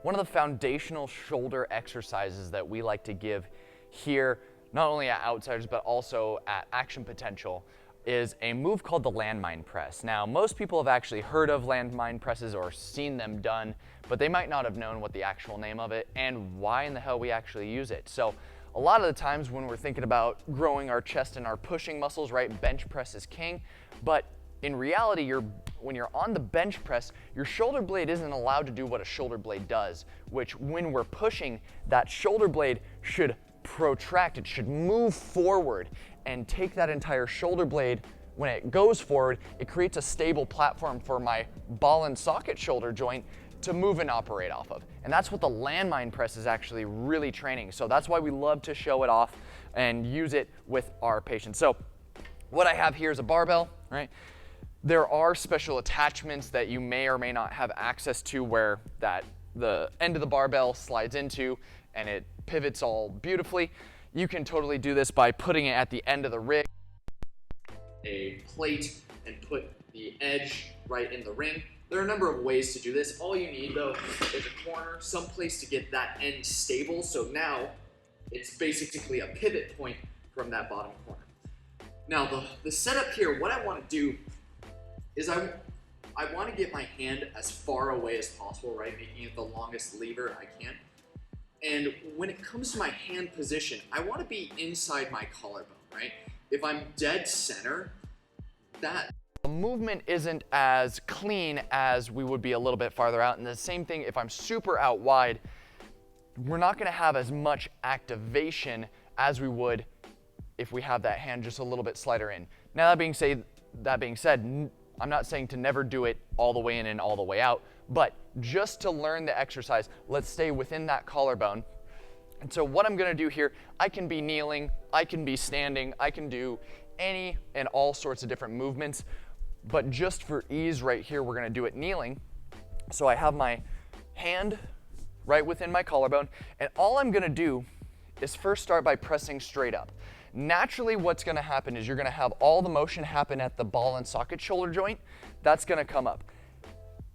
One of the foundational shoulder exercises that we like to give here, not only at Outsiders, but also at Action Potential, is a move called the landmine press. Now, most people have actually heard of landmine presses or seen them done, but they might not have known what the actual name of it and why in the hell we actually use it. So a lot of the times when we're thinking about growing our chest and our pushing muscles, right, bench press is king, but in reality, when you're on the bench press, your shoulder blade isn't allowed to do what a shoulder blade does, which when we're pushing, that shoulder blade should protract, it should move forward and take that entire shoulder blade. When it goes forward, it creates a stable platform for my ball and socket shoulder joint to move and operate off of. And that's what the landmine press is actually really training. So that's why we love to show it off and use it with our patients. So what I have here is a barbell, right? There are special attachments that you may or may not have access to where the end of the barbell slides into and it pivots all beautifully. You can totally do this by putting it at the end of the rig, a plate, and put the edge right in the ring. There are a number of ways to do this. All you need though is a corner, some place to get that end stable. So now it's basically a pivot point from that bottom corner. Now the setup here, what I want to do is I want to get my hand as far away as possible, right? Making it the longest lever I can. And when it comes to my hand position, I want to be inside my collarbone, right? If I'm dead center, the movement isn't as clean as we would be a little bit farther out. And the same thing, if I'm super out wide, we're not going to have as much activation as we would if we have that hand just a little bit slighter in. Now that being said, I'm not saying to never do it all the way in and all the way out, but just to learn the exercise, let's stay within that collarbone. And so what I'm gonna do here, I can be kneeling, I can be standing, I can do any and all sorts of different movements, but just for ease right here, we're gonna do it kneeling. So I have my hand right within my collarbone, and all I'm gonna do is first start by pressing straight up. Naturally, what's gonna happen is you're gonna have all the motion happen at the ball and socket shoulder joint. That's gonna come up.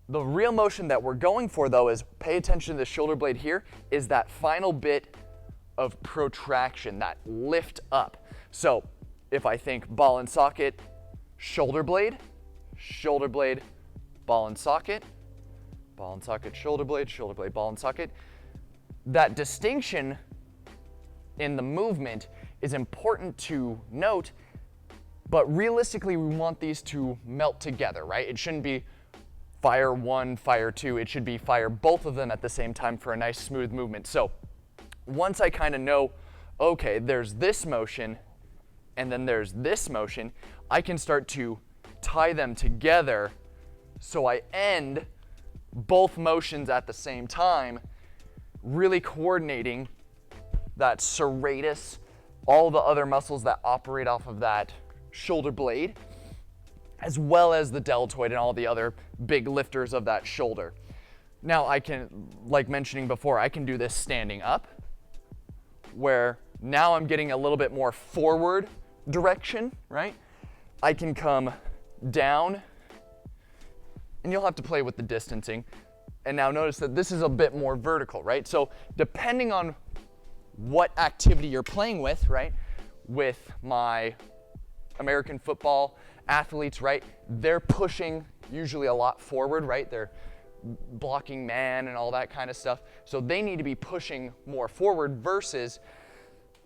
The real motion that we're going for though is, pay attention to the shoulder blade here, is that final bit of protraction, that lift up. So if I think ball and socket, shoulder blade, ball and socket, shoulder blade, ball and socket, that distinction in the movement is important to note, but realistically we want these to melt together, right? It shouldn't be fire one, fire two, it should be fire both of them at the same time for a nice smooth movement. So once I kind of know, okay, there's this motion and then there's this motion, I can start to tie them together so I end both motions at the same time, really coordinating that serratus, all the other muscles that operate off of that shoulder blade, as well as the deltoid and all the other big lifters of that shoulder. Now I can, like mentioning before, I can do this standing up, where now I'm getting a little bit more forward direction, right? I can come down, and you'll have to play with the distancing. And now notice that this is a bit more vertical, right? So depending on what activity you're playing with, right? With my American football athletes, right? They're pushing usually a lot forward, right? They're blocking man and all that kind of stuff. So they need to be pushing more forward versus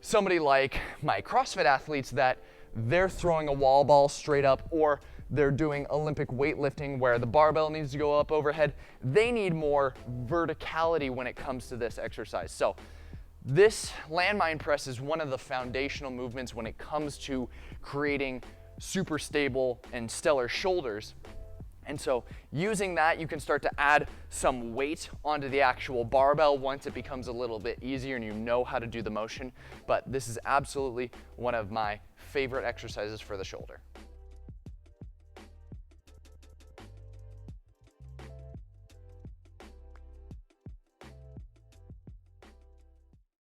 somebody like my CrossFit athletes that they're throwing a wall ball straight up, or they're doing Olympic weightlifting where the barbell needs to go up overhead. They need more verticality when it comes to this exercise. So this landmine press is one of the foundational movements when it comes to creating super stable and stellar shoulders. And so using that, you can start to add some weight onto the actual barbell once it becomes a little bit easier and you know how to do the motion. But this is absolutely one of my favorite exercises for the shoulder.